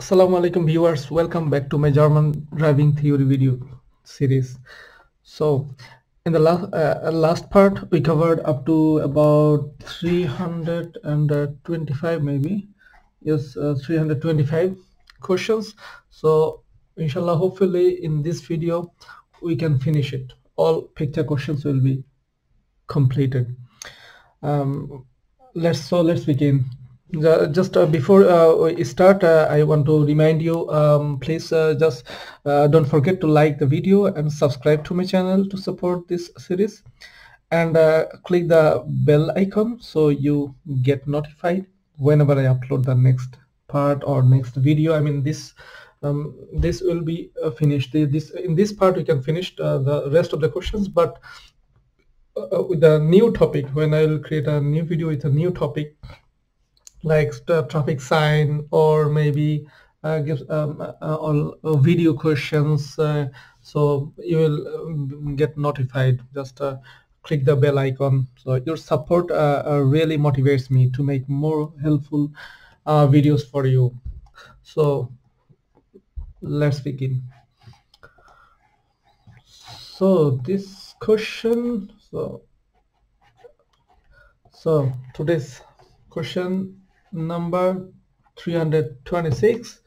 Assalamu alaikum viewers, welcome back to my German driving theory video series. So in the last part we covered up to about 325 maybe. Yes, 325 questions. So inshallah, hopefully in this video we can finish it. All picture questions will be completed. Let's begin. Just before we start, I want to remind you, please just don't forget to like the video and subscribe to my channel to support this series, and click the bell icon so you get notified whenever I upload the next part or next video. I mean this will be finished. In this part we can finish the rest of the questions, but with a new topic, when I will create a new video with a new topic like traffic sign, or maybe give video questions, so you will get notified. Just click the bell icon. So your support really motivates me to make more helpful videos for you. So let's begin. So this question, so today's question number 326.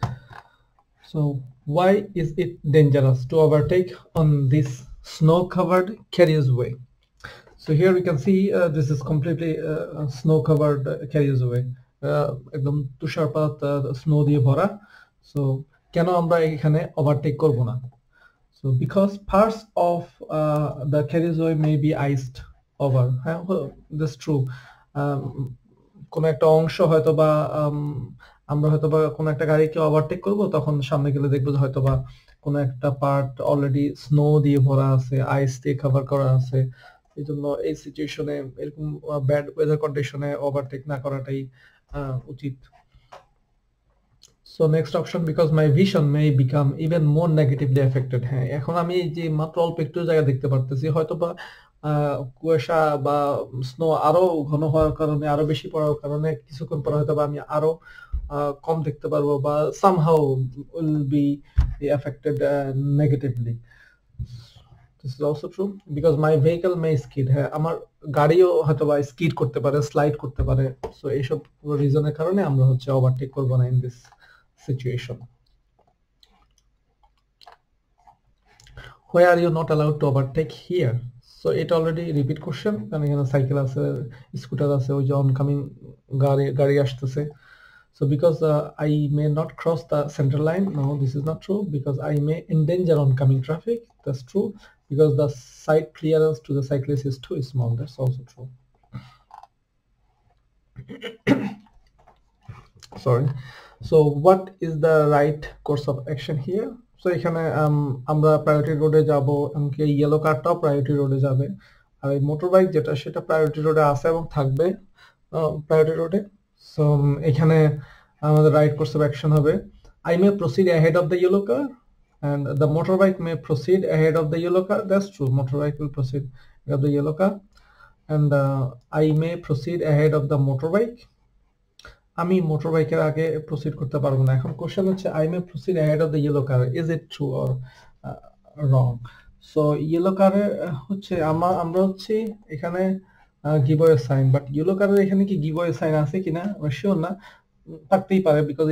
So why is it dangerous to overtake on this snow-covered carriageway? So here we can see this is completely snow-covered carriageway, একদম তুষারপাত snow দিয়ে ভরা. So কেন আমরা এখানে overtake করব না? So because parts of the carriageway may be iced over. That's true. কোনো একটা অংশ হয়তোবা আমরা হয়তোবা কোনো একটা গাড়িকে ওভারটেক করব, তখন সামনে গেলে দেখবো যে হয়তোবা কোনো একটা পার্ট অলরেডি স্নো দিয়ে ভরা আছে, আইস দিয়ে কভার করা আছে। এই জন্য এই সিচুয়েশনে, এরকম ব্যাড ওয়েদার কন্ডিশনে ওভারটেক না করাটাই উচিত। So next option, because my vision may become even more negatively affected. হ্যাঁ, এখন আমি যে মাত্র অল্প একটু জায়গা দেখতে পারতেছি, হয়তোবা কুয়াশা বা স্নো আরো ঘন হওয়ার কারণে, আরো বেশি পড়ার কারণে কিছুক্ষণ পরে হয়তোবা আমি আরো কম দেখতে পারবো, বা somehow will be affected negatively. This is also true because my vehicle may skid. হ্যাঁ, আমার গাড়িও হয়তোবা স্কিড করতে পারে, স্লাইড করতে পারে। সো এইসব রিজনের কারণে আমরা হচ্ছে ওভারটেক করব না in this situation. Why are you not allowed to overtake here? So it already repeat question, কারণ এখানে সাইকেল আছে, স্কুটার আছে, ওই যে অনকামিং গাড়ি আসতেছে। So because I may not cross the center line. No, this is not true. Because I may endanger oncoming traffic. That's true. Because the side clearance to the cyclist is too small. That's also true. Sorry. So what is the right course of action here? So এখানে আমরা priority রোডে যাব, এমনকি yellow কারটাও priority রোডে যাবে, আর এই motor bike যেটা সেটা প্রায়োরিটি রোডে আছে এবং থাকবে প্রায়োরিটি রোডে। সো এখানে আমাদের রাইট কোর্স অফ অ্যাকশন হবে I may proceed ahead of the yellow car, and the motorbike may proceed ahead of the yellow car. That's true. Motorbike will proceed ahead of the yellow car, and I may proceed ahead of the motorbike. আমি মোটরবাইকের আগে proceed করতে পারবো না। এখন question হচ্ছে I may proceed ahead of the yellow car. Is it true or wrong? So yellow কারের হচ্ছে আমরা হচ্ছে এখানে গিভওয়ে সাইন, বাট ইয়েলো কারের এখানে কি গিভওয়ে সাইন আছে কিনা আমরা শিওর না, থাকতেই পারে, বিকজ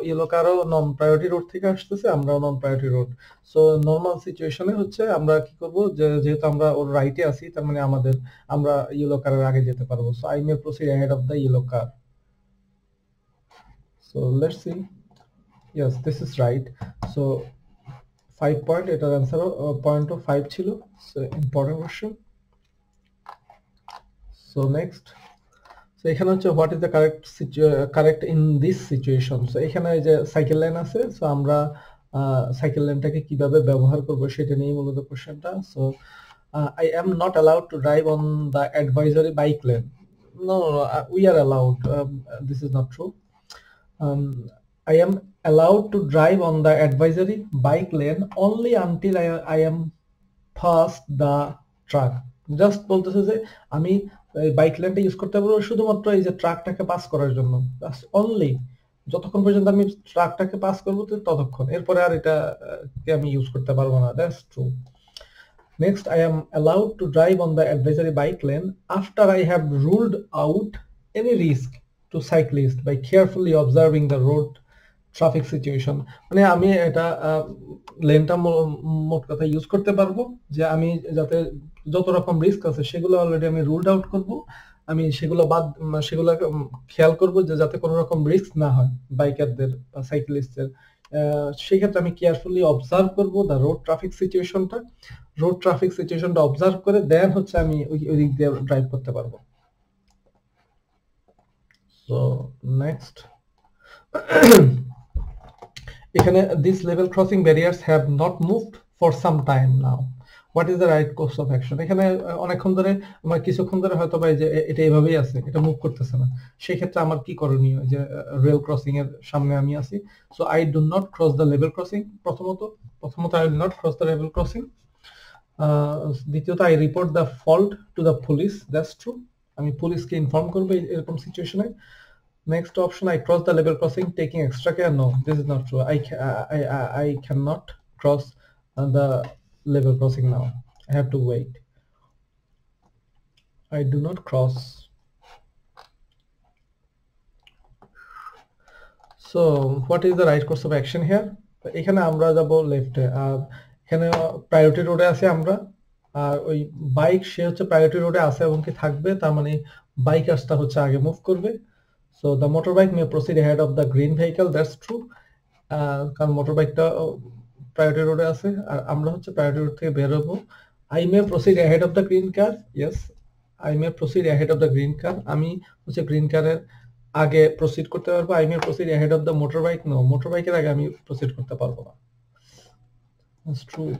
ইয়েলো কারও নন প্রায়োরিটি রোড থেকে আসতেছে, আমরাও নন প্রায়োরিটি রোড। সো নর্মাল সিচুয়েশনে হচ্ছে আমরা কি করব, যেহেতু আমরা ওর রাইটে আছি, তার মানে আমরা ইয়েলো কারের আগে যেতে পারবো। So I may proceed ahead of the yellow car. So let's see. Yes, this is right. So 5 point, এটার आंसर point of 5 ছিল। So important question. So next. So এখানে হচ্ছে what is the correct in this situation. So এখানে এই যে cycle line আছে, so আমরা cycle লাইনটাকে কিভাবে ব্যবহার করব সেটা নিয়ে মূলত কোশ্চেনটা। So I am not allowed to drive on the advisory bike lane. No, we are allowed. This is not true. I am allowed to drive on the advisory bike lane only until I am past the truck. Just বলতেছে যে আমি bike লেনটা use করতে পারবো শুধুমাত্র এই যে ট্রাকটাকে pass করার জন্য, only যতক্ষণ পর্যন্ত আমি ট্রাকটাকে পাস করবো ততক্ষণ, এরপরে আর এটা কে আমি ইউজ করতে পারবো না। That's true. Next, I am allowed to drive on the advisory bike lane after I have ruled out any risk to cyclists by carefully observing the road traffic situation. মানে আমি এটা লেনটা মোট কথা ইউজ করতে পারবো যে আমি যাতে যত রকম রিস্ক আছে সেগুলো অলরেডি আমি রুলড আউট করব, আমি সেগুলো খেয়াল করব যে যাতে কোনো রকম রিস্ক না হয় বাইকারদের বা সাইক্লিস্টদের। সেই ক্ষেত্রে আমি কেয়ারফুলি অবজার্ভ করব দ্য রোড ট্রাফিক সিচুয়েশনটা অবজার্ভ করে দেন হচ্ছে আমি ওই দিক দিয়ে ড্রাইভ করতে পারবো। সো নেক্সট, এখানে this level crossing barriers have not moved for some time now, what is the right course of action. এখানে অনেকক্ষণ ধরে আমার কিছুক্ষণ ধরে হয়তো বা যে এটা এভাবেই আছে, এটা মুভ করতেছে না, সেই ক্ষেত্রে আমার কি করণীয়? যে রেল ক্রসিং এর সামনে আমি আছি, so I do not cross the level crossing. প্রথমত I will not cross the level crossing. দ্বিতীয়ত I report the fault to the police, that's true, আমি পুলিশকে ইনফর্ম করবো এরকম সিচুয়েশনে। Next option, I cross the level crossing taking extra care. No, this is not true. I cannot cross the level crossing now. I have to wait. I do not cross. So what is the right course of action here? এখানে আমরা যাব লেফটে, আর এখানে priority রোডে আছে আমরা, আর ওই bike সে হচ্ছে প্রায়োরিটি রোডে আছে এবং কি থাকবে, তার মানে বাইকার্সটা হচ্ছে আগে মুভ করবে। So the motorbike may proceed ahead of the green vehicle, that's true, কারণ মোটরবাইকটা প্রায়োরিটি রোডে আছে আর আমরা হচ্ছে প্রায়োরিটি রোড থেকে বের হবো। I may proceed ahead of the green car, yes, I may proceed ahead of the green car, আমি হচ্ছে গ্রিন কারের আগে প্রসিড করতে পারবো। I may proceed ahead of the motorbike, no, মোটরবাইকের আগে আমি প্রসিড করতে পারবো না, that's true.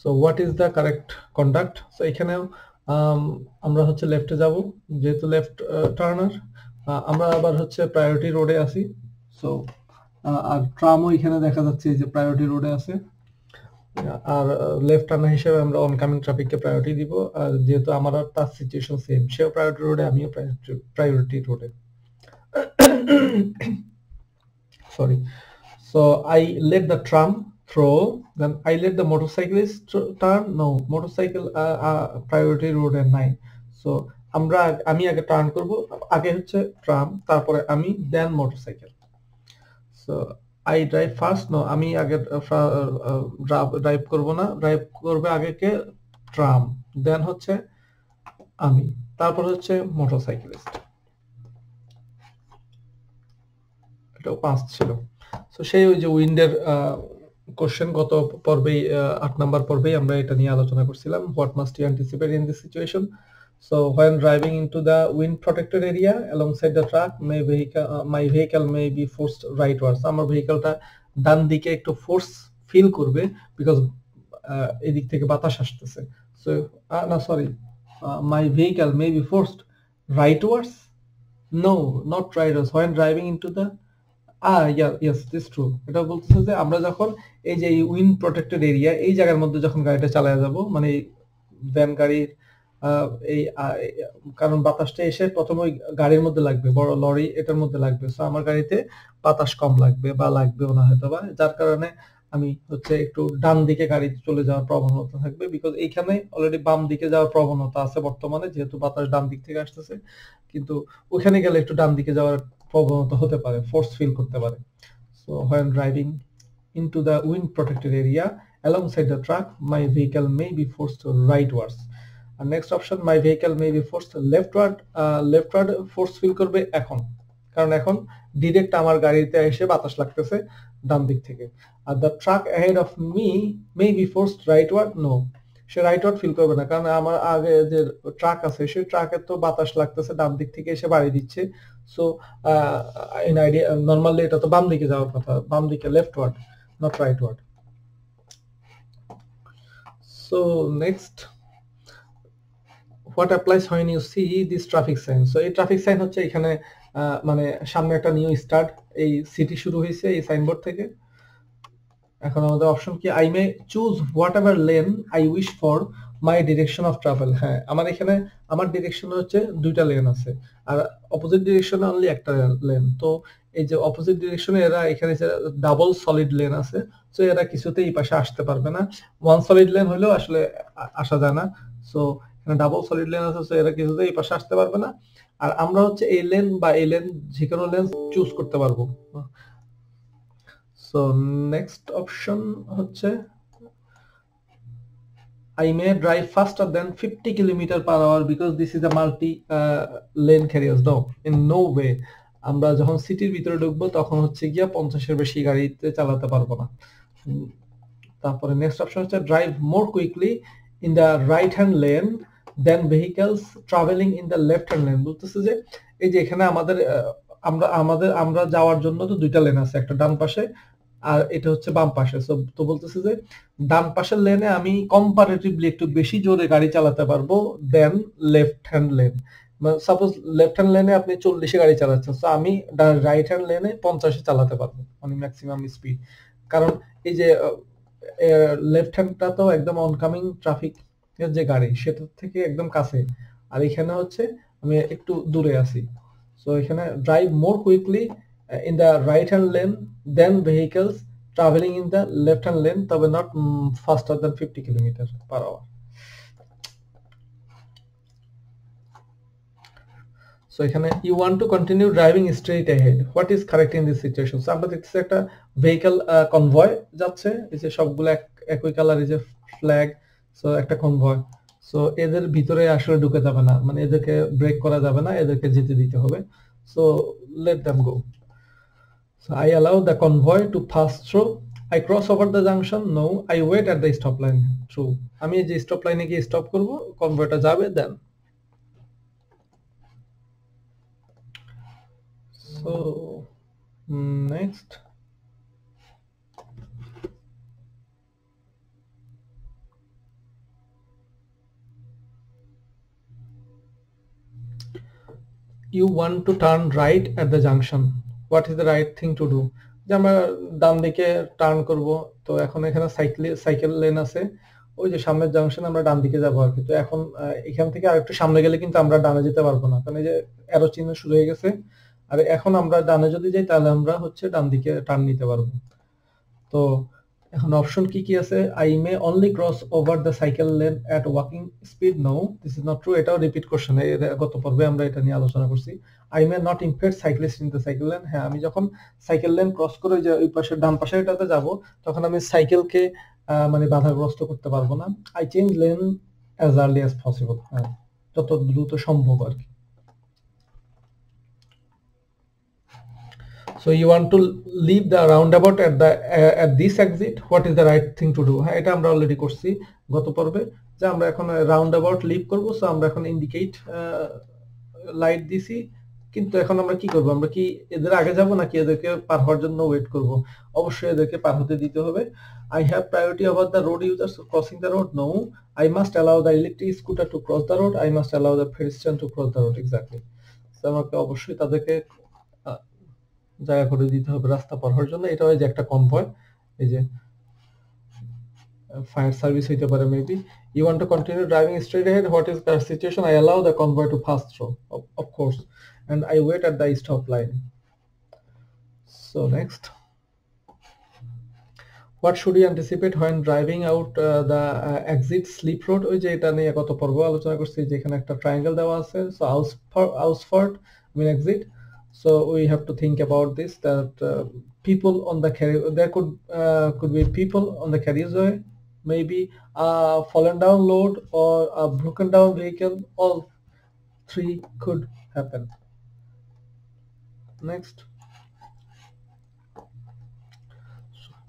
So what is the correct conduct? So এখানেও আমরা হচ্ছে লেফটে যাব, যেহেতু লেফট টার্নার, আমরা আবার হচ্ছে প্রায়োরিটি রোডে আছি। সো আর ট্রামও এখানে দেখা যাচ্ছে যে প্রায়োরিটি রোডে আছে, আর লেফট টার্নার হিসেবে আমরা অনকামিং ট্রাফিককে প্রায়োরিটি দিব। আর যেহেতু আমার আর তার সিচুয়েশন সেম, সেও প্রায়োরিটি রোডে, আমিও প্রায়োরিটি রোডে। Sorry. So I let the tram through, then I let the motorcyclist turn. No, motorcycle priority road and 9. So আমি আগে টার্ন করব, আগে হচ্ছে ট্রাম, তারপরে আমি, then motorcycle. So I drive first, no, আমি আগে ড্রাইভ করব না, ড্রাইভ করবে আগে কে? ট্রাম, দেন হচ্ছে আমি, তারপর হচ্ছে মোটরসাইকেলিস্ট। এটাও 5 ছিল। সো সেই ওই যে উইন্ডের কোশ্চেন গত পর্বেই 8 নাম্বার পর্বেই আমরা এটা নিয়ে আলোচনা করছিলাম, what must you anticipate in this situation. So when driving into the wind protected area alongside the truck, my vehicle may be forced rightwards. আমার ভেহিকলটা ডান দিকে একটু ফোর্স ফিল করবে, বিকজ এদিক থেকে বাতাস আসতেছে। সো না, sorry, my vehicle may be forced rightwards, no, not rightwards, when driving into the yes, this true. এটা বলতেছে যে আমরা যখন এই যে উইন্ড প্রটেক্টেড এরিয়া, এই জায়গার মধ্যে যখন গাড়িটা চালায় যাব, মানে ভ্যান গাড়ির এই কারণ বাতাসটা এসে প্রথমে ওই গাড়ির মধ্যে লাগবে, বড় লরি এটার মধ্যে লাগবে, সো আমার গাড়িতে বাতাস কম লাগবে বা লাগবেও না হয়তো বা, যার কারণে আমি হচ্ছে একটু ডান দিকে গাড়ি চলে যাওয়ার প্রবণতা থাকবে, বিকজ এইখানে অলরেডি বাম দিকে যাওয়ার প্রবণতা আছে বর্তমানে, যেহেতু বাতাস ডান দিক থেকে আসতেছে, কিন্তু ওখানে গেলে একটু ডান দিকে যাওয়ার প্রবণতা হতে পারে, ফোর্স ফিল করতে পারে। So when driving into the wind protected area alongside the truck, my vehicle may be forced rightwards. And next option, my vehicle may be forced leftward force feel করবে এখন, কারণ এখন ডিরেক্ট আমার গাড়িতে এসে বাতাস লাগতেছে ডান দিক থেকে। আর the truck ahead of me may be forced rightward, no, সে রাইটওয়ার্ড ফিল করবে না, কারণ আমার আগে যে ট্রাক আছে সেই ট্রাকের তো বাতাস লাগতেছে ডান দিক থেকে এসে বাড়ি দিচ্ছে। সো ইন আইডিয়া নরমালি এটা তো বাম দিকে যাওয়ার কথা, বাম দিকে leftward, not rightward. So next, what applies when you see this traffic sign? সো এই ট্রাফিক সাইন হচ্ছে এখানে মানে সামনে একটা নিউ স্টার্ট, এই সিটি শুরু হয়েছে এই সাইনবোর্ড থেকে। এখন আমাদের অপশন কি? I may choose whatever lane I wish for my direction of travel, হ্যাঁ আমার এখানে আমার ডিরেকশন হচ্ছে দুইটা লেন আছে আর অপোজিট ডিরেকশনে অনলি একটা লেন। তো এই যে অপোজিট ডিরেকশনে এরা এখানে যে ডাবল সলিড লেন আছে, সো এরা কিছুতেই এই পাশে আসতে পারবে না। ওয়ান সলিড লেন হলেও আসলে আসা যায় না, সো এখানে ডাবল সলিড লেন আছে, সো এরা কিছুতেই এই পাশে আসতে পারবে না। আর আমরা হচ্ছে এই লেন বা এই লেন যে কোনো লেন চুজ করতে পারবো। সো নেক্সট অপশন হচ্ছে I may drive faster than 50 kilometer per hour because this is a multi lane carriers. No, in no way. আমরা যখন সিটির ভিতরে ঢুকবো তখন হচ্ছে গিয়া 50 এর বেশি গাড়িতে চালাতে পারবো না। তারপরে নেক্সট অপশন হচ্ছে drive more quickly in the right hand lane than vehicles travelling in the left hand lane. বলতেছে যে এই যে এখানে আমরা যাওয়ার জন্য তো দুইটা লেন আছে, একটা ডান পাশে আর এটা হচ্ছে বাম পাশে। তো বলতেছে যে ডান পাশের লেনে আমি কম্পারেটিভলি একটু বেশি জোরে গাড়ি চালাতে পারবো then left hand lane. Suppose left hand লেনে আপনি 40-এ গাড়ি চালাচ্ছেন, তো আমি রাইট হ্যান্ড লেনে 50-এ চালাতে পারবো, মানে ম্যাক্সিমাম স্পিড। কারণ এই যে লেফট হ্যান্ডটা তো একদম অনকামিং ট্রাফিক যে গাড়ি সেটার থেকে একদম কাছে, আর এখানে হচ্ছে আমি একটু দূরে আছি। সো এখানে drive more quickly in the right hand lane then vehicles traveling in the left hand lane, তবে not faster than 50 kilometers per hour. So এখানে you want to continue driving straight ahead, what is correct in this situation? So আমরা দেখতেছি একটা vehicle convoy যাচ্ছে, এই যে সবগুলো একই কালার, এই যে ফ্ল্যাগ, সো একটা কনভয়। সো এদের ভিতরে আসলে ঢুকে যাবে না, মানে এদেরকে ব্রেক করা যাবে না, এদেরকে যেতে দিতে হবে। So let them go. So I allow the convoy to pass through. I cross over the junction. No, I wait at the stop line. True. আমি এই যে স্টপ লাইনে গিয়ে স্টপ করব, কনভয়টা যাবে দেন। So next, you want to turn right at the junction. What is the right thing to do? যে আমরা ডান দিকে টার্ন করব, তো এখন এখানে সাইকেল লেন আছে, ওই যে সামনের জাংশনে আমরা ডান দিকে যাবো আর কি। তো এখন এখান থেকে আরেকটু সামনে গেলে কিন্তু আমরা ডানে যেতে পারবো না, কারণ এই যে অ্যারো চিহ্ন শুরু হয়ে গেছে। আর এখন আমরা ডানে যদি যাই তাহলে আমরা হচ্ছে ডান দিকে টার্ন নিতে পারবো। তো এখন অপশন কি কি আছে? I may only cross over the cycle lane at walking speed. No, this is not true. এটাও রিপিট কোশ্চেন, গত পর্বে আমরা এটা নিয়ে আলোচনা করছি। I may not impede cyclist in the cycle lane. হ্যাঁ, আমি যখন সাইকেল লেন ক্রস করে যে ওই পাশে ডান পাশে এটাতে যাব, তখন আমি সাইকেলকে মানে বাধাগ্রস্ত করতে পারবো না। I change lane as early as possible, হ্যাঁ যত দ্রুত সম্ভব আর কি। So you want to leave the roundabout at this exit. What is the right thing to do? হ্যাঁ, এটা আমরা অলরেডি করছি গত পর্বে, যে আমরা এখন রাউন্ডাবাউট লিভ করব। সো আমরা এখন ইন্ডিকেট লাইট দিছি, কিন্তু এখন আমরা কি করব? আমরা কি এদের আগে যাব নাকি এদেরকে পার হওয়ার জন্য ওয়েট করব? অবশ্যই এদেরকে পার হতে দিতে হবে। I have priority over the road users crossing the road. No, I must allow the electric scooter to cross the road. I must allow the pedestrian to cross the road. Exactly. So আমাকে অবশ্যই তাদেরকে জায়গা করে দিতে হবে রাস্তা পার হওয়ার জন্য। এটা হয় যে একটা কনভয়, এই যে ফায়ার সার্ভিস হইতে পারে maybe. You want to continue driving straight ahead. What is the situation? I allow the convoy to pass through, of course, and I wait at the stop line. So next, what should you anticipate when driving out the exit slip road? ওই যে এটা নিয়ে গত পর্ব আলোচনা করছি, যেখানে একটা ট্রায়াঙ্গেল দেওয়া আছে। So Ausfahrt, I mean exit. So we have to think about this, that people on the there could be people on the carriageway, maybe a fallen down load or a broken down vehicle. All three could happen. Next,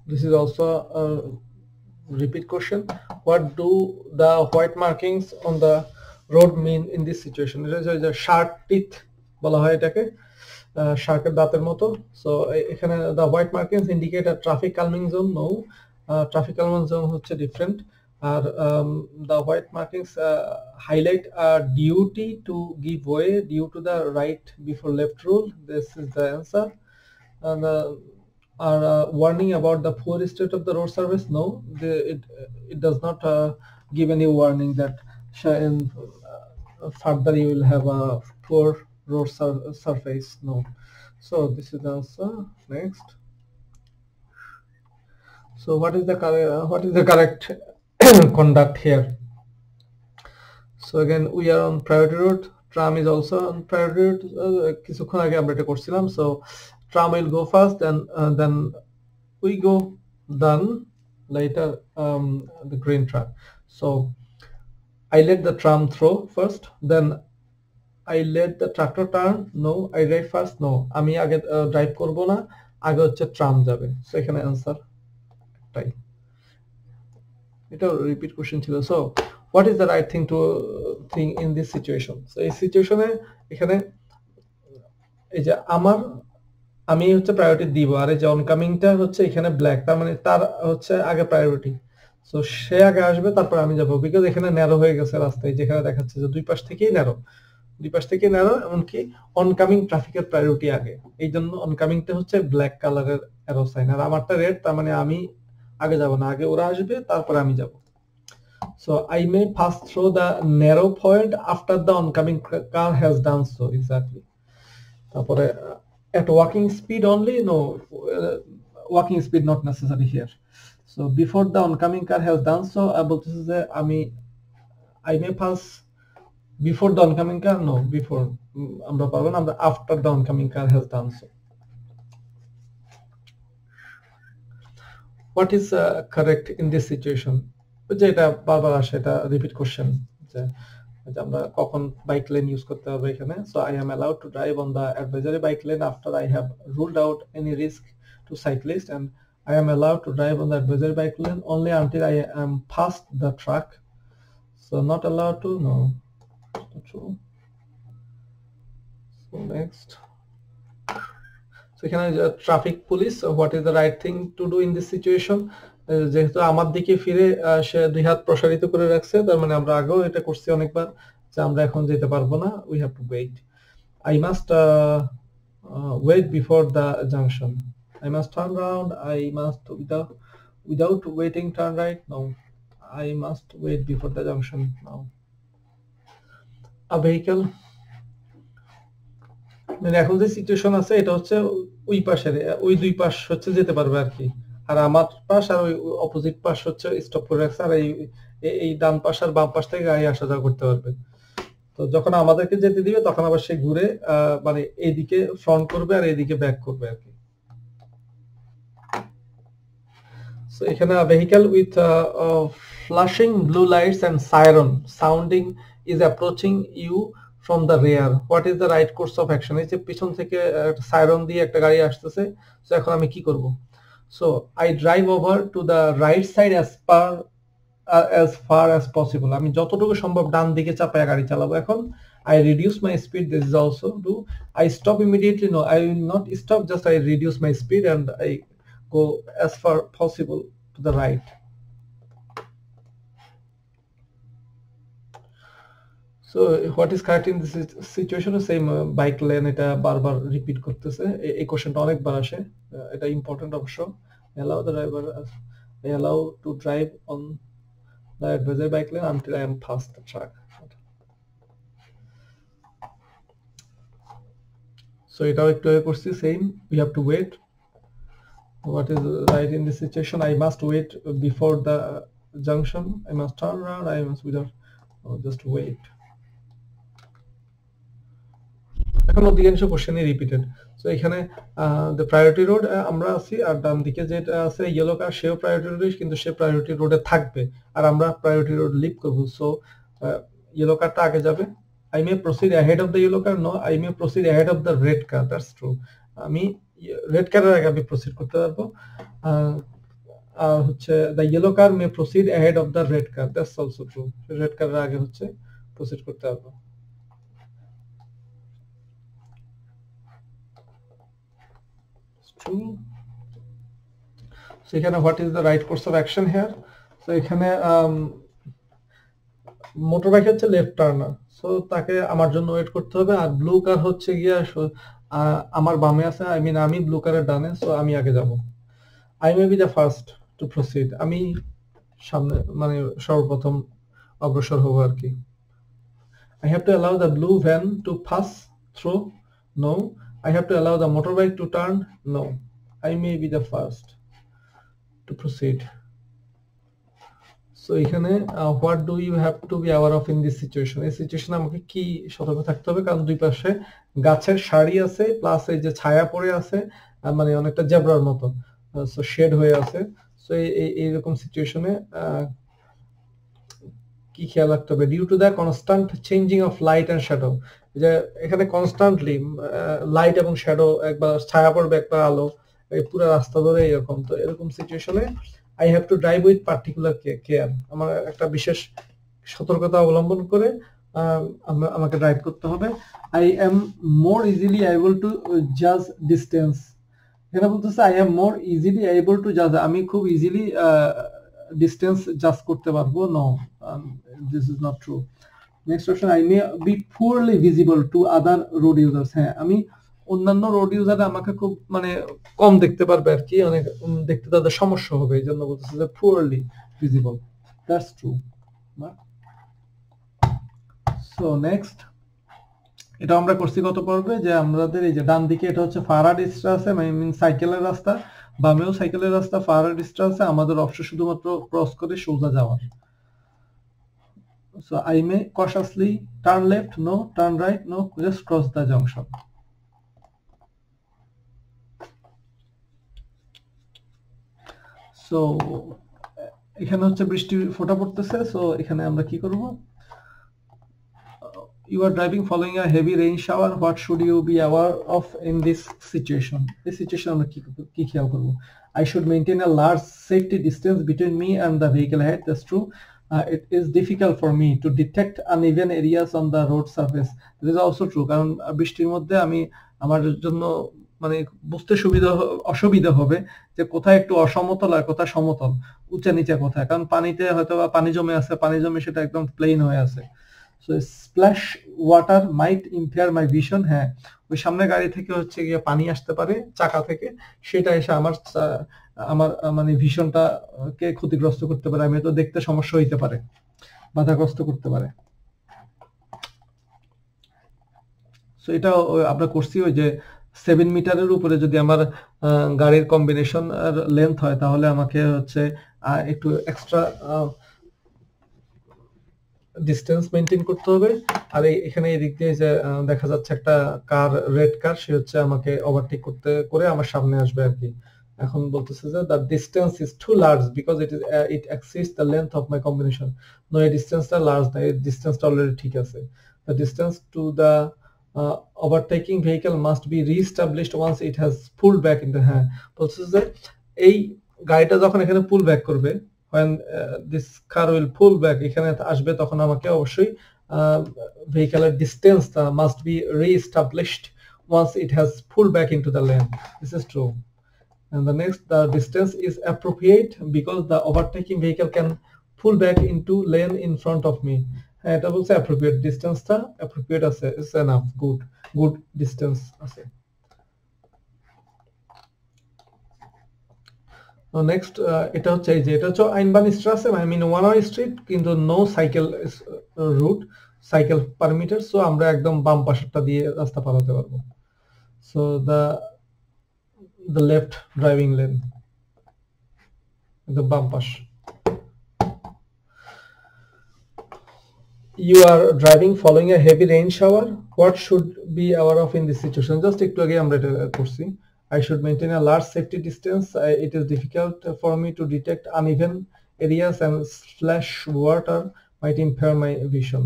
this is also a repeat question. What do the white markings on the road mean in this situation? It is a shark teeth বলা হয় এটাকে, শার্কের দাঁতের মতো। So এখানে the white markings indicate a traffic calming zone. No, traffic calming zone হচ্ছে different। R the white markings highlight a duty to give way due to the right before left rule. This is the answer. And are warning about the poor state of the road service. No, it does not given you warning that further you will have a poor road surface. No. So this is the answer. Next. So what is the correct conduct here? So again we are on priority road. Tram is also on priority road. কিছুক্ষণ আগে আমরা এটা করছিলাম. So tram will go first, and then we go, then later the green truck. So I let the tram through first, then I let the tractor turn. No, I drive first. No, আমি আগে drive করব না, আগে হচ্ছে tram যাবে। So এখানে answer একটাই। এটা রিপিট কোশ্চেন ছিল। So what is the right thing to thing in this situation? So এই সিচুয়েশনে এখানে এই যে আমি হচ্ছে প্রায়োরিটি দিব, আর এই যে অনকামিংটা হচ্ছে এখানে ব্ল্যাক, তার মানে তার হচ্ছে আগে প্রায়োরিটি। সো সে আগে আসবে, তারপর আমি যাব, বিকজ এখানে ন্যারো হয়ে গেছে রাস্তায়, যেখানে দেখাচ্ছে যে দুই পাশ থেকেই ন্যারো, এমনকি অনকামিং ট্রাফিকের প্রায়োরিটি আগে, এই জন্য অনকামিংটা হচ্ছে ব্ল্যাক কালারের অ্যারো সাইন, আর আমারটা রেড, তার মানে আমি আগে যাব না, আগে ওরা আসবে তারপরে আমি যাব। So I may pass through the narrow point after the oncoming car has done so. Exactly. তারপরে at walking speed only? No, walking speed not necessary here. So before the oncoming car has done so, বলতেছে যে I may pass before the oncoming car? No, before আমরা পারবো না, আমরা after the oncoming car has done so. What is correct in this situation? যেটা বারবার আসে, এটা রিপিট কোশ্চেন, যে আমরা কখন বাইক লেন ইউজ করতে হবে এখানে। So I am allowed to drive on the advisory bike lane after I have ruled out any risk to cyclist, and I am allowed to drive on the advisory bike lane only until I am past the truck. So not allowed to? No, not true. So next. So এখানে traffic police, what is the right thing to do in this situation? যেহেতু আমার দিকে ফিরে সে দুই হাত প্রসারিত করে রাখছে, তার মানে আমরা আগেও এটা করছি অনেকবার, যে আমরা এখন যেতে পারবো না, we have to wait. I must wait before the junction. I must turn around. I must without waiting turn right. No, I must wait before the junction. Now a vehicle, মানে এখন যে সিচুয়েশন আছে এটা হচ্ছে ওই পাশের, ওই দুই পাশ হচ্ছে যেতে পারবে আর কি, আর আমার পাশ আর ওই অপোজিট পাশ হচ্ছে স্টপ করে রাখছে, আর এই ডান পাশ আর বাম পাশ থেকে গাড়ি আসা যাওয়া করতে পারবে। তো যখন আমাদেরকে যেতে দিবে তখন আবার সে ঘুরে মানে এইদিকে ফ্রন্ট করবে আর এইদিকে ব্যাক করবে আর কি। So এখানে a vehicle with flashing blue lights and siren sounding is approaching you from the rear. What is the right course of action? এই যে পিছন থেকে সাইরন দিয়ে একটা গাড়ি আসতেছে, সো এখন আমি কি করব? So I drive over to the right side as far as possible. আমি যতটুকু সম্ভব ডান দিকে চাপায়া গাড়ি চালাবো এখন। I reduce my speed. This is also do. I stop immediately? No, I will not stop. Just I reduce my speed and I go as far possible to the right. So what is correct in this situation? Same bike lane, এটা বারবার repeat করতেছে, এই কোশ্চেনটা অনেকবার আসে, এটা important অবশ্য। I allow to drive on the advisory bike lane until I am past the truck. So এটাও একটু করছি, same, we have to wait. What is right in this situation? I must wait before the junction. I must turn around. I must just wait. এখন অধিকাংশ কোশ্চেনই repeated. So এখানে the priority road আমরা আছি, আর ডান দিকে যেটা আছে ইয়েলো কার, সেও priority রোডে, কিন্তু সে প্রায়োরিটি রোডে থাকবে আর আমরা প্রায়োরিটি রোড লিভ করব। সো ইয়েলো কারটা আগে যাবে। I may proceed ahead of the yellow car. No, I may proceed ahead of the red car. That's true. আমি রেড কারের আগে আমি প্রসিড করতে পারবো। হচ্ছে the yellow car may proceed ahead of the red car. That's also true. Red কারের আগে হচ্ছে প্রসিড করতে পারবো। So এখানে what is the right course of action here? So এখানে মোটর বাইক হচ্ছে লেফট টার্নার, সো তাকে আমার জন্য ওয়েট করতে হবে, আর ব্লু কার হচ্ছে গিয়া আমার বামে আছে, আমি ব্লু কারের ডানে, সো আমি আগে যাব। I may be the first to proceed. আমি সামনে, মানে সর্বপ্রথম অগ্রসর হব আর কি। I have to allow the blue van to pass through. No. I have to allow the motorbike to turn. No. I may be the first to proceed. So এখানে what do you have to be aware of in this situation? এই সিচুয়েশনে আমাকে কি সতর্ক থাকতে হবে, কারণ দুই পাশে গাছের সারি আছে প্লাস এই যে ছায়া পড়ে আছে, মানে অনেকটা জেব্রার মতো, সো শেড হয়ে আছে। সো এইরকম সিচুয়েশনে কি খেয়াল রাখতে হবে? Due to the constant changing of light and shadow, যে এখানে কনস্ট্যান্টলি লাইট এবং শ্যাডো, একবার ছায়া পড়বে একবার আলো, এই পুরো রাস্তা ধরে এরকম। তো এরকম সিচুয়েশনে I have to drive with particular care. আমার একটা বিশেষ সতর্কতা অবলম্বন করে আমাকে ড্রাইভ করতে হবে। I am more easily able to judge distance. এখানে বলতেছে I am more easily able to judge, আমি খুব ইজিলি ডিসটেন্স জাজ করতে পারবো। No, this is not true. Next question, I may be poorly visible to other road users. হ্যাঁ, আমি অন্যান্য রোড ইউজার আমাকে খুব মানে কম দেখতে পারবে আর কি, অনেক দেখতে তাদের সমস্যা হবে, এই জন্য বলতেছে যে poorly visible. That's true. So next, এটা আমরা করছি কত পর্বে, যে আমাদের এই যে ডান দিকে এটা হচ্ছে ফারা ডিস্ট্রা আছে, মিন সাইকেলের রাস্তা, বামেও সাইকেলের রাস্তা, ফারা ডিস্ট্রা আছে, আমাদের অপশন শুধুমাত্র ক্রস করে সোজা যাওয়ার। So I may cautiously turn left, no. Turn right, no. Just cross the junction. So এখানে হচ্ছে বৃষ্টি ফোঁটা পড়তেছে, সো এখানে আমরা কি করব? You are driving following a heavy rain shower. What should you be aware of in this situation? This situation আমরা কি খেয়াল করব? I should maintain a large safety distance between me and the vehicle ahead. That's true. It is difficult for me to detect uneven areas on the road surface. This is also true, কারণ বৃষ্টির মধ্যে আমি আমার জন্য মানে বুঝতে অসুবিধা হবে যে কোথায় একটু অসমতল আর কোথায় সমতল, উঁচা নিচে কোথায়, কারণ পানিতে হয়তো বা পানি জমে আছে, পানি জমে সেটা একদম প্লেন হয়ে আছে। সো স্প্ল্যাশ ওয়াটার মাইট ইম্পেয়ার মাই ভিশন। হ্যাঁ, ওই সামনের গাড়ি থেকে হচ্ছে গিয়ে পানি আসতে পারে চাকা থেকে, সেটা এসে আমার মানে ভিশনটাকে ক্ষতিগ্রস্ত করতে পারে, আমি তো দেখতে সমস্যা হইতে পারে, বাধাগ্রস্ত করতে পারে। সো এটা আমরা করছি ওই যে 7 মিটারের উপরে যদি আমার গাড়ির কম্বিনেশন আর লেন্থ হয়, তাহলে আমাকে হচ্ছে একটু এক্সট্রা ডিসটেন্স মেইনটেইন করতে হবে। আর এখানে এই দিক দিয়ে যে দেখা যাচ্ছে একটা কার, রেড কার, সে হচ্ছে আমাকে ওভারটেক করে আমার সামনে আসবে আর কি। এখন বলতেছে যে the distance is too large because it exceeds the length of my combination. No, এই ডিসটেন্সটা লার্জ না, এই ডিসটেন্সটা অলরেডি ঠিক আছে। The distance to the overtaking vehicle must be re-established once it has pulled back into, হ্যাঁ বলতেছে যে এই গাড়িটা যখন এখানে পুল ব্যাক করবে, when this car will pull back, এখানে আসবে, তখন আমাকে অবশ্যই ভেহিকলের ডিসটেন্সটা must be re-established once it has pulled back into the lane. This is true. And the next, the distance is appropriate because the overtaking vehicle can pull back into lane in front of me. এটা বলছে appropriate, ডিসটেন্সটা appropriate আছে, is enough, good distance আছে। Next এটা হচ্ছে এই যে এটা হচ্ছে আইনবান স্ট্রাসে, I mean one way street, কিন্তু no cycle route, cycle permitted, so আমরা একদম বাম পাশটা দিয়ে রাস্তা পারাতে পারবো। So the left driving lane, the বাম পাশ। You are driving following a heavy rain shower. What should be aware of in this situation? Just একটু আগে আমরা এটা করছি। I should maintain a large safety distance. It is difficult for me to detect uneven areas and splash water might impair my vision.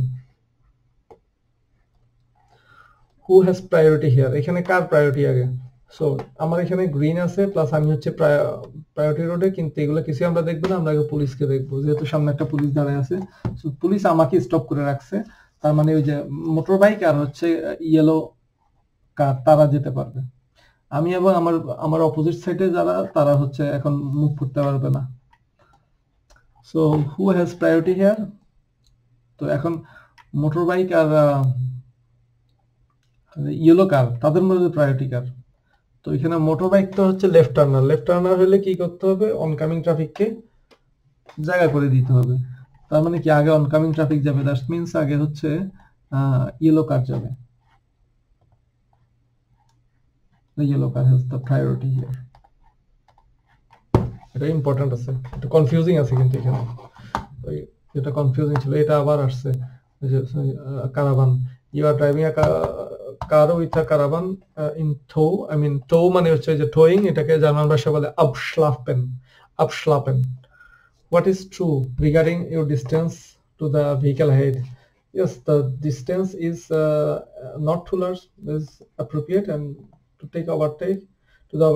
Who has priority here? এখানে কার priority আগে? So আমার এখানে green আছে, প্লাস আমি হচ্ছে priority রোডে, কিন্তু এগুলো কিছু আমরা দেখবো না, আমরা আগে পুলিশকে দেখবো, যেহেতু সামনে একটা পুলিশ দাঁড়ায় আছে। সো পুলিশ আমাকে স্টপ করে রাখছে, তার মানে ওই যে মোটর বাইক আর হচ্ছে ইয়েলো কার, তারা যেতে পারবে। আমি এবং আমার অপোজিট সাইডে যারা, তারা হচ্ছে এখন মুভ করতে পারবে না। So who has priority here? তো এখন মোটর বাইক আর ইয়েলো কার, তাদের মধ্যে প্রায়োরিটি কার? তো এখানে মোটর বাইক তো হচ্ছে লেফট টার্নার, লেফট টার্নার হলে কি করতে হবে? অনকামিং ট্রাফিককে জায়গা করে দিতে হবে। তার মানে কি আগে অনকামিং ট্রাফিক যাবে, দ্যাট মিন্স আগে হচ্ছে ইয়েলো কার যাবে। The yellow car has the priority here. এটা ইম্পর্টেন্ট আছে, একটু কনফিউজিং আছে কিন্তু এখানে, ওই যেটা কনফিউজিং ছিল এটা আবার আসছে। Caravan, you are driving a car with a caravan in tow, I mean tow মানে হচ্ছে যে টোয়িং, এটাকে জার্মান ভাষায় বলে abschleppen, abschleppen. What is true regarding your distance to the vehicle ahead? Yes, the distance is not too large, is appropriate, and to take overtake to the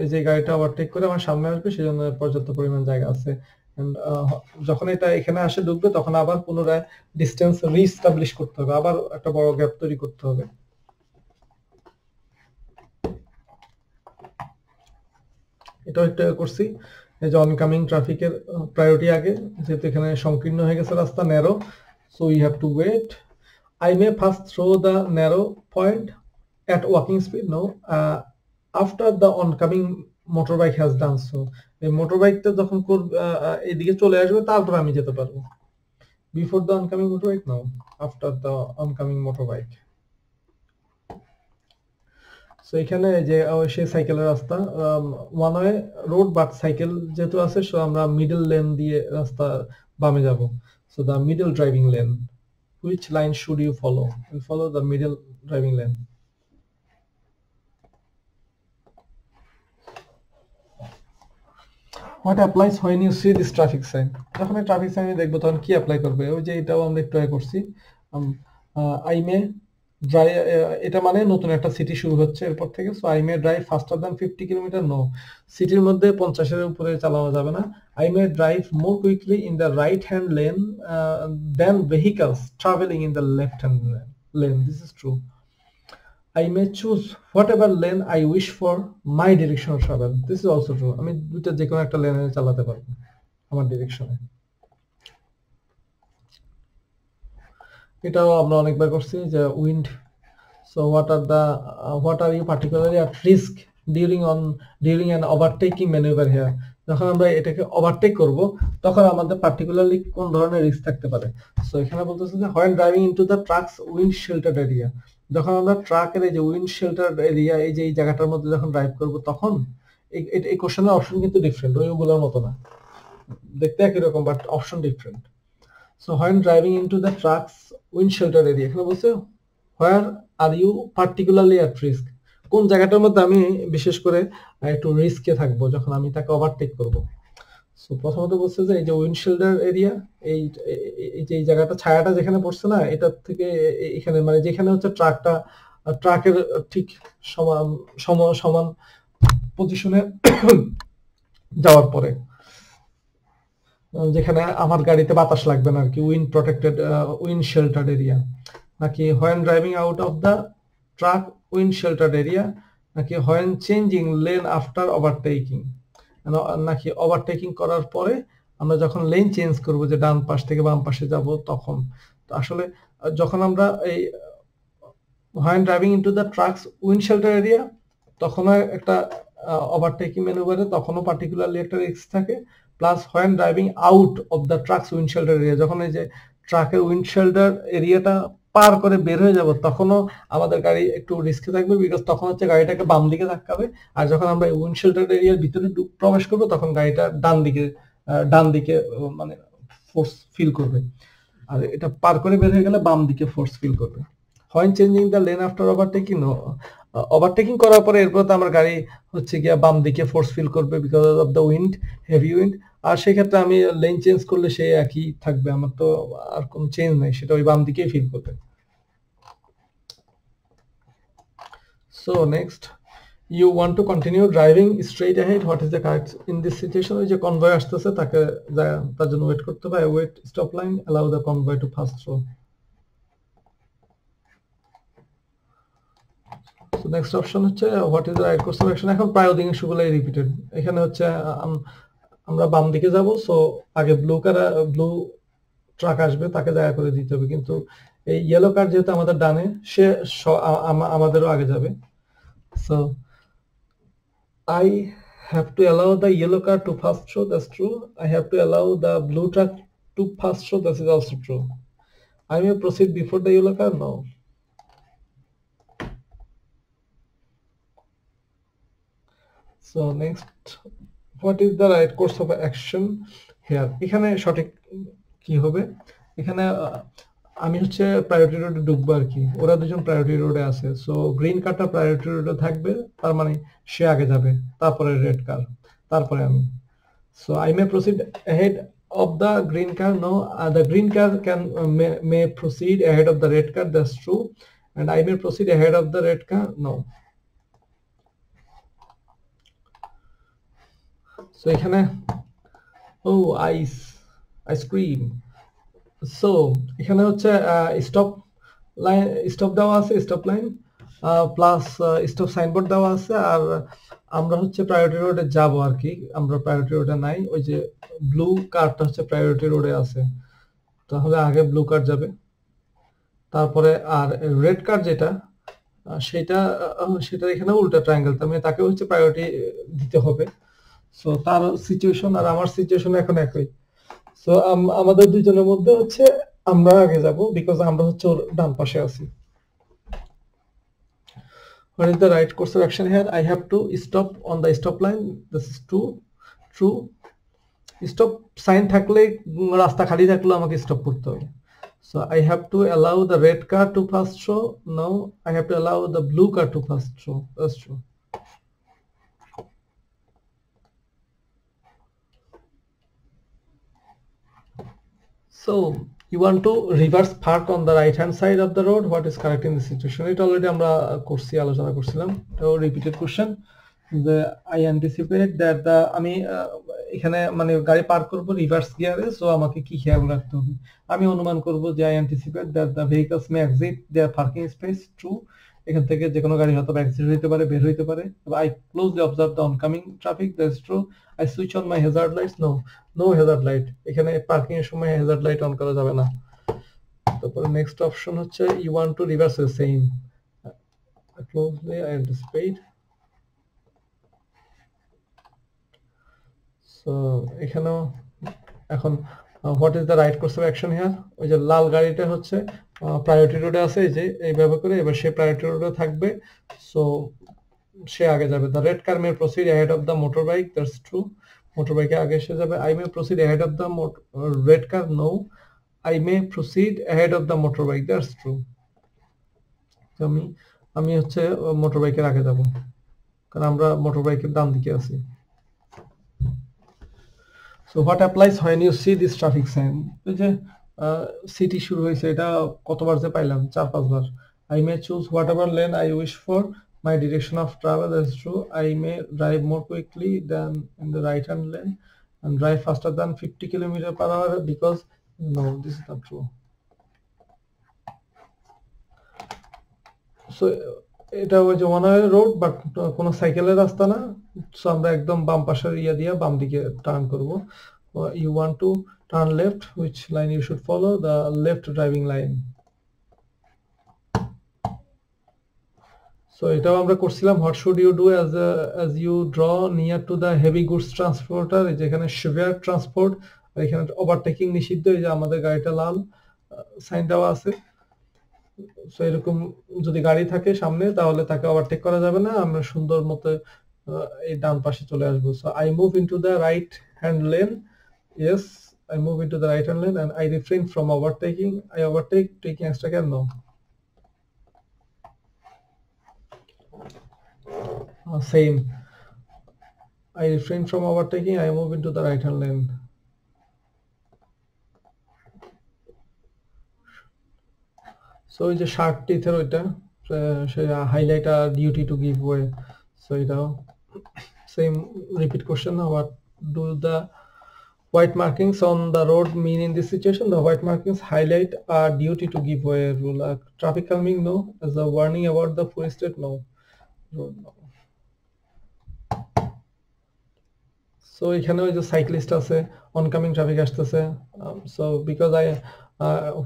এই যে গাড়িটা overtake করে আমার সামনে আসবে সেজন্য পর্যাপ্ত পরিমাণ জায়গা আছে। এন্ড যখন এটা এখানে আসে ঢুকবে তখন আবার পুনরায় ডিসটেন্স রিস্টাবলিশ করতে হবে, আবার একটা বড় গ্যাপ তৈরি করতে হবে। এটাও একটা করছি, এই যে অনকামিং ট্রাফিকের প্রায়োরিটি আগে, যেহেতু এখানে সংকীর্ণ হয়ে গেছে রাস্তা, narrow, so you have to wait. I may pass through the narrow point at walking speed, no, after the oncoming motorbike has done so. এই মোটরবাইকটা যখন এদিকে চলে আসবে তারপর আমি যেতে পারবো। Before the oncoming motorbike, no, after the oncoming motorbike. So এখানে যে সেই সাইকেলের রাস্তা, one way road, but cycle যেহেতু আছে সো আমরা মিডল লেন দিয়ে রাস্তা বামে যাব। So the middle driving lane, which line should you follow? You follow the middle driving lane. What applies when you see this traffic sign? যখন এই traffic sign দেখবো তখন কি অ্যাপ্লাই করবে? ওই যে এটাও আমরা একটু করছি, আই মে ড্রাইভ, এটা মানে নতুন একটা সিটি শুরু হচ্ছে এরপর থেকে। So I may drive faster than 50 kilometre, no, সিটির মধ্যে 50 এর উপরে চালানো যাবে না। I may drive more quickly in the right hand lane than vehicles travelling in the left hand lane, this is true. I may choose whatever lane I wish for my direction of travel. This is also true. আমি দুইটা যে কোনো একটা লেনে চালাতে পারবো আমার ডিরেকশনে। এটাও আমরা অনেকবার করছি যে wind. So what are you particularly at risk during an overtaking maneuver here? যখন আমরা এটাকে ওভারটেক করব তখন আমাদের পার্টিকুলারলি কোন ধরনের রিস্ক থাকতে পারে। সো এখানে বলতেছে যে when driving into the truck's wind sheltered area, যখন আমরা ট্রাকের এই যে উইন্ড শেল্টার এরিয়া, এই যে এই জায়গাটার মধ্যে যখন ড্রাইভ করব তখন এই কোশ্চেনের অপশন কিন্তু ডিফারেন্ট, ওইগুলোর মতো না, দেখতে একই রকম but option different. So when driving into the truck's wind sheltered area, এখানে বলছে where are you particularly at risk, কোন জায়গাটার মধ্যে আমি বিশেষ করে একটু রিস্কে থাকবো যখন আমি তাকে ওভারটেক করব। সো প্রথমত বলছে যে এই যে উইন্ড শেল্টার এরিয়া, এই যে এই জায়গাটা ছায়াটা যেখানে পড়ছে না, এটা থেকে এখানে মানে যেখানে হচ্ছে ট্রাকের ঠিক সমান পজিশনে যাওয়ার পরে, যেখানে আমার গাড়িতে বাতাস লাগবে না আর কি, উইন্ড প্রটেক্টেড উইন্ড শেল্টার্ড এরিয়া, নাকি when driving out of the truck wind sheltered area, নাকি when changing lane after overtaking, নাকি ওভারটেকিং করার পরে আমরা যখন লেন চেঞ্জ করব, যে ডান পাশ থেকে বাম পাশে যাব তখন। তো আসলে যখন আমরা এই when driving into the truck's wind shelter area, তখনও একটা ওভারটেকিং ম্যানুভারে তখনও পার্টিকুলারলি একটা রিস্ক থাকে, plus when driving out of the truck's wind shelter area, যখন এই যে ট্রাকের উইন্ড শেল্টার এরিয়াটা পার করে বের হয়ে যাব তখনও আমাদের গাড়ি একটু রিস্কে থাকবে, বিকজ তখন হচ্ছে গাড়িটাকে বাম দিকে ধাক্কাবে, আর যখন আমরা উইন্ড শেল্টার এরিয়ার ভিতরে প্রবেশ করব তখন গাড়িটা ডান দিকে মানে ফোর্স ফিল করবে, আর এটা পার করে বের হয়ে গেলে বাম দিকে ফোর্স ফিল করবে। when changing the lane after overtaking, overtaking করার পরে এরপর তো আমার গাড়ি হচ্ছে গিয়া বাম দিকে ফোর্স ফিল করবে because of the wind, heavy wind, আর সেক্ষেত্রে আমি লেন চেঞ্জ করলে সে একই থাকবে, আমার তো আর কোনো চেঞ্জ নাই, সেটা ওই বাম দিকেই ফিল করবে। So next, you want to continue driving straight ahead, what is the correct in this situation? ওই যে কনভয় আসতেছে তাকে তার জন্য ওয়েট করতে হবে, wait stop line, allow the convoy to pass through. So next option হচ্ছে what is the right course of action, এখন প্রায় অধিকাংশগুলোই রিপিটেড। এখানে হচ্ছে আমরা বাম দিকে যাব, সো আগে ব্লু ট্রাক আসবে তাকে জায়গা করে দিতে হবে, কিন্তু এই ইয়েলো কার যেহেতু আমাদের ডানে, সে আমাদেরও আগে যাবে। So I have to allow the yellow car to pass through, that's true. I have to allow the blue truck to pass through, this is also true. I may proceed before the yellow car, no. So next, what is the right course of action here? এখানে সঠিক কি হবে, এখানে আমি হচ্ছে priority রোডে ঢুকবো আর কি, ওরা দুজন প্রায়োরিটি রোডে আছে, সো গ্রিন কারটা প্রায়োরিটি রোডে থাকবে, তার মানে সে আগে যাবে, তারপরে রেড কার, তারপরে আমি। So I may proceed ahead of the green car, no. The green car may proceed ahead of the red car, that's true. And I may proceed ahead of the red car, no. So এখানে ice cream. So এখানে হচ্ছে stop দেওয়া আছে, stop line plus stop signboard দেওয়া আছে, আর আমরা হচ্ছে priority রোডে যাব আর কি, আমরা প্রায়োরিটি রোডে নাই, ওই যে ব্লু কারটা হচ্ছে প্রায়োরিটি রোডে আছে, তাহলে আগে ব্লু কার যাবে, তারপরে আর রেড কার যেটা সেটা এখানে উল্টা ট্রায়াঙ্গেল, তার মানে তাকে হচ্ছে প্রায়োরিটি দিতে হবে। সো তার সিচুয়েশন আর আমার সিচুয়েশন এখন একই, সো আমাদের দুইজনের মধ্যে হচ্ছে আমরা আগে যাব, বিকজ আমরা হচ্ছে ওর ডান পাশে আছি। What is the right course of action here? I have to stop on the stop line, this is true. Stop sign থাকলে, রাস্তা খালি থাকলে আমাকে স্টপ করতে হবে। So I have to allow the red car to pass through, no. I have to allow the blue car to pass through, that's true. So you want to reverse park on the right hand side of the road, what is correct in this situation? It already আমরা করছি, আলোচনা করছিলাম, তো repeated question. যে I anticipate that the আমি এখানে মানে গাড়ি পার্ক করব রিভার্স গিয়ারে, সো আমাকে কি খেয়াল রাখতে হবে, আমি অনুমান করব যে I anticipate that the vehicles may exit their parking space, true. এখান থেকে যে কোনো গাড়ি হয়তো এক্সিট হইতে পারে, বের হইতে পারে। I closely observe the oncoming traffic, that's true. I switch on my hazard lights, no hazard light, এখানে পার্কিং এর সময় hazard light অন করা যাবে না। তারপরে নেক্সট অপশন হচ্ছে you want to reverse the same, closely I anticipate. So এখানেও এখন what is the right course of action here? ওই যে লাল গাড়িটা হচ্ছে প্রায়োরিটি রোডে আছে, এই যে এইভাবে করে এবার সে প্রায়োরিটি রোডে থাকবে, সো সে আগে যাবে। The red car may proceed ahead of the motor bike, that's true, motor বাইকে আগে এসে যাবে। I may proceed ahead of the red car, no. I may proceed ahead of the motor bike, that's true. আমি হচ্ছে motor বাইকের আগে যাব, কারণ আমরা মোটর বাইকের ডান দিকে আছি। So what applies when you see this traffic sign? এই যে সিটি শুরু হয়েছে, এটা কতবার যে পাইলাম, 4-5 বার। I may choose whatever lane I wish for my direction of travel, that's true. I may drive more quickly than in the right hand lane and drive faster than 50 km/h because no, this is not true. So এটা ওই যে one way road, but কোনো সাইকেলের রাস্তা না, so আমরা একদম বাম পাশের ইয়া দিয়ে বাম দিকে টার্ন করব। You want to turn left, which line you should follow? The left driving line. So এটাও আমরা করছিলাম, what should you do as you draw near to the heavy goods transporter? এই যে এখানে severe transport, আর এখানে overtaking নিষিদ্ধ, এই যে আমাদের গাড়িটা লাল সাইন দেওয়া আছে। সো এরকম যদি গাড়ি থাকে সামনে, তাহলে তাকে ওভারটেক করা যাবে না, আমরা সুন্দর মতো এই ডান পাশে চলে আসবো। So I move into the right hand lane, yes, I move into the right hand lane and I refrain from overtaking. I overtake taking extra care, no. Same, I refrain from overtaking, I move into the right hand lane. So এই যে shark টিথের ওইটা সে highlight our duty to give way, so এটাও same repeat question. What do the white markings on the road mean in this situation? The white markings highlight a duty to give way rule. Traffic calming, no. As a warning about the full state, no. Road, no. So এখানে ওই যে cyclist আছে, oncoming traffic আসতেছে, so because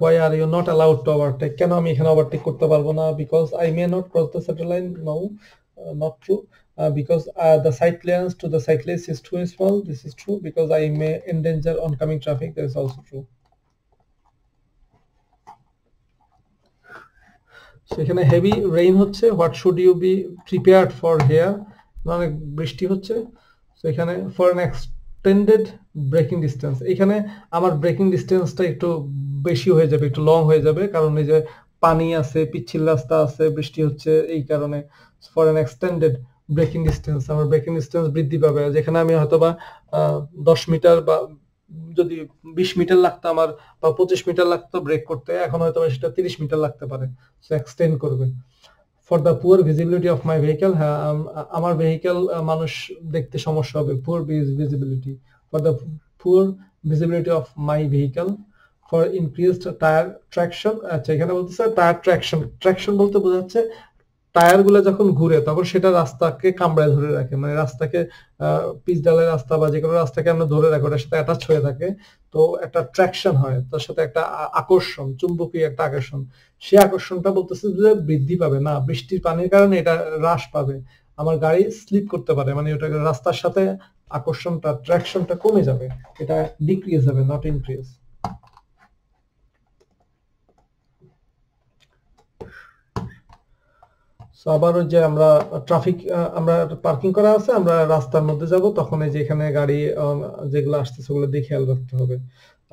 why are you not allowed to overtake? কেন আমি এখানে overtake করতে পারবো না? Because I may not cross the center line, no, not true. because the side clearance to the cyclist is too small. This is true because I may endanger oncoming traffic. That is also true. So এখানে heavy rain হচ্ছে, what should you be prepared for here? অনেক বৃষ্টি হচ্ছে, so এখানে for an extended braking distance, এখানে আমার breaking ডিসটেন্সটা একটু বেশি হয়ে যাবে, একটু লং হয়ে যাবে, কারণ এই যে পানি আছে, পিচ্ছিল রাস্তা আছে, বৃষ্টি হচ্ছে, এই কারণে for an extended breaking distance আমার ব্রেকিং ডিসটেন্স বৃদ্ধি পাবে। যেখানে আমি হয়তোবা 10 মিটার বা যদি 20 মিটার লাগতো আমার, বা 25 মিটার লাগতো ব্রেক করতে, এখন হয়তো সেটা 30 মিটার লাগতে পারে, সো এক্সটেন্ড করবে। For the poor visibility of my vehicle, হ্যাঁ আমার ভেহিকল মানুষ দেখতে সমস্যা হবে, poor visibility. For the poor visibility of my vehicle, for increased tyre traction. আচ্ছা, এখানে বলতেছে টায়ার ট্র্যাকশন, ট্র্যাকশন বলতে বোঝাচ্ছে টায়ার গুলো যখন ঘুরে তখন সেটা রাস্তাকে কামড়ায় ধরে রাখে, মানে রাস্তাকে পিচ ডালের রাস্তা বা যে কোনো রাস্তাকে আমরা ধরে রাখি, ওটার সাথে অ্যাটাচ হয়ে থাকে, তো একটা ট্র্যাকশন হয়, তার সাথে একটা আকর্ষণ, চুম্বকীয় একটা আকর্ষণ, সেই আকর্ষণটা বলতেছে যে বৃদ্ধি পাবে না, বৃষ্টির পানির কারণে এটা হ্রাস পাবে, আমার গাড়ি স্লিপ করতে পারে, মানে ওটা রাস্তার সাথে আকর্ষণটা, ট্র্যাকশনটা কমে যাবে, এটা ডিক্রিজ হবে, নট ইনক্রিজ। আবার ওই যে আমরা ট্রাফিক, আমরা পার্কিং করা আছে, আমরা রাস্তার মধ্যে যাব, তখন এই যে এখানে গাড়ি যেগুলো আসতেছে ওগুলো দিয়ে খেয়াল রাখতে হবে।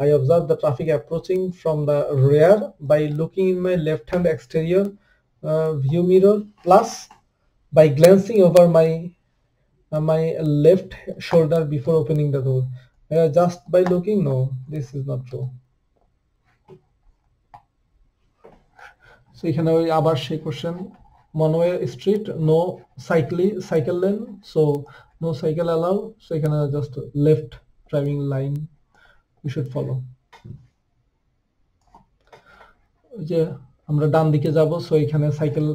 I observe the traffic approaching from the rear by looking in my left hand exterior view mirror, plus by glancing over my left shoulder before opening the door. Just by looking, no, this is not true. So এখানে ওই আবার সেই question, Monway Street, no cycle lane, so no cycle allowed, so এখানে just left driving line we should follow. যে আমরা ডান দিকে যাব, so এখানে সাইকেল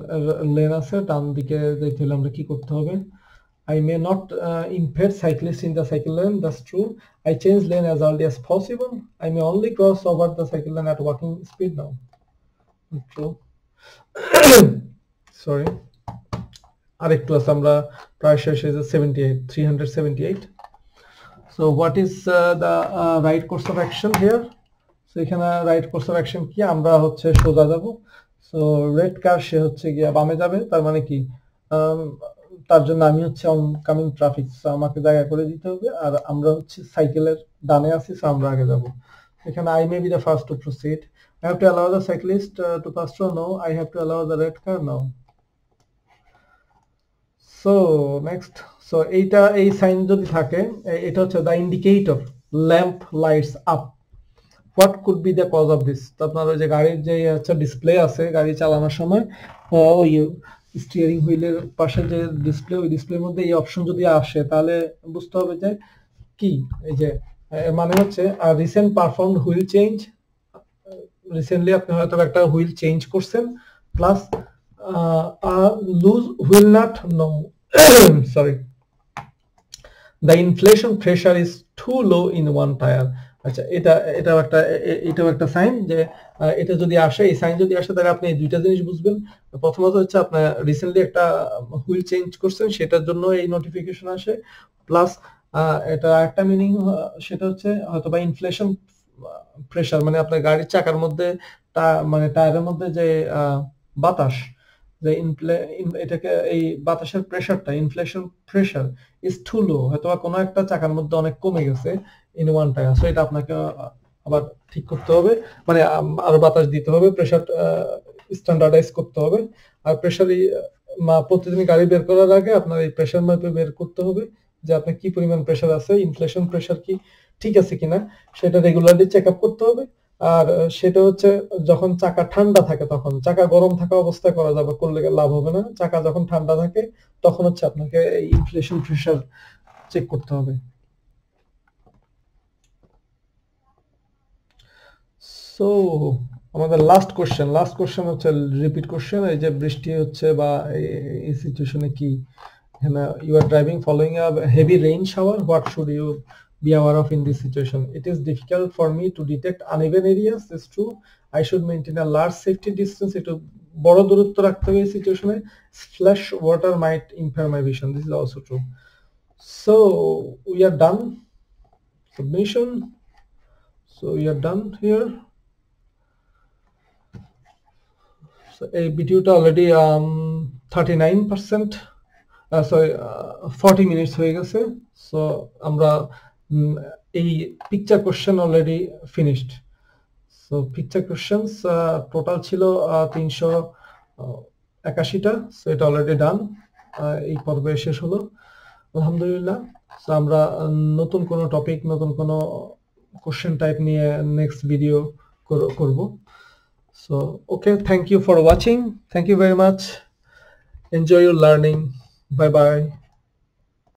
লেন আছে, ডান দিকে যেতে হলে আমরা কি করতে হবে? I may not impede cyclists in the cycle lane, that's true. I change lane as early as possible. I may only cross over the cycle lane at walking speed now. True. Sorry, আরেকটু আছে, আমরা প্রায় শেষ হয়ে 378. So what is the right course of action here? So এখানে right course of action কি, আমরা হচ্ছে সোজা যাব, সো রেড কার সে হচ্ছে গিয়া বামে যাবে, তার মানে কি তার জন্য আমি হচ্ছে অনকামিং ট্রাফিক, সো আমাকে জায়গা করে দিতে হবে, আর আমরা হচ্ছে সাইকেলের ডানে আছি, সো আমরা আগে যাব। এখানে I may be the first to proceed. I have to allow the cyclist to pass through, no. I have to allow the red car, no. So next, so এইটা এই সাইন যদি থাকে, এটা হচ্ছে the indicator lamp lights up. What could be the cause of this? তো আপনার ওই যে গাড়ির যে হচ্ছে ডিসপ্লে আছে, গাড়ি চালানোর সময় ওই স্টিয়ারিং হুইলের পাশে যে ডিসপ্লে, ওই ডিসপ্লের মধ্যে এই অপশন যদি আসে, তাহলে বুঝতে হবে যে কি, এই যে মানে হচ্ছে recent performed wheel change, recently আপনি হয়তো একটা হুইল চেঞ্জ করছেন, plus loose wheel nut, no, sorry, the inflation pressure is too low in one tire. আচ্ছা, এটাও একটা সাইন, যে এটা যদি আসে, এই সাইন যদি আসে, তাহলে আপনি দুইটা জিনিস বুঝবেন। প্রথমত হচ্ছে আপনার রিসেন্টলি একটা হুইল চেঞ্জ করছেন, সেটার জন্য এই নোটিফিকেশন আসে, প্লাস এটা একটা মিনিং, সেটা হচ্ছে হয়তো বা ইনফ্লেশন প্রেসার, মানে আপনার গাড়ির চাকার মধ্যে, মানে টায়ারের মধ্যে যে বাতাস, যে এটাকে এই বাতাসের প্রেসারটা, inflation pressure is to low, হয়তো কোনো একটা চাকার মধ্যে অনেক কমে গেছে ইন ওয়ান টায়ার, সো এটা আপনাকে আবার ঠিক করতে হবে, মানে আরো বাতাস দিতে হবে, প্রেসার স্ট্যান্ডার্ডাইজ করতে হবে, আর প্রেসার প্রতিদিন গাড়ি বের করার আগে আপনার এই প্রেসার মাপে বের করতে হবে যে আপনার কি পরিমাণ প্রেসার আছে, ইনফ্লেশন প্রেসার কি ঠিক আছে কিনা, সেটা রেগুলারলি চেক আপ করতে হবে। আর সেটা হচ্ছে যখন চাকা ঠান্ডা থাকে, তখন চাকা গরম থাকা অবস্থায় করা যাবে, করলে লাভ হবে না, চাকা যখন ঠান্ডা থাকে তখন হচ্ছে আপনাকে এই ইনফ্লেশন প্রেসার চেক করতে হবে। সো আমাদের লাস্ট কোশ্চেন হচ্ছে রিপিট কোশ্চেন, এই যে বৃষ্টি হচ্ছে বা এই সিচুয়েশনে কি, এখানে you are driving following a heavy rain shower, what should you be aware of in this situation? It is difficult for me to detect uneven areas, it's true. I should maintain a large safety distance, একটু বড় দূরত্ব রাখতে হবে এই সিচুয়েশনে। Splash water might impair my vision. This is also true. So we are done. Submission. So we are done here. So এই ভিডিওটা already 39% sorry 40 minutes হয়ে গেছে। সো আমরা এই picture question already finished. So picture questions total ছিল 381টা। So এটা already done, এই পর্বে শেষ হলো আলহামদুলিল্লাহ। সো আমরা নতুন কোনো টপিক, নতুন কোনো কোশ্চেন টাইপ নিয়ে নেক্সট ভিডিও করব। So okay, thank you for watching. Thank you very much. Enjoy your learning. Bye bye.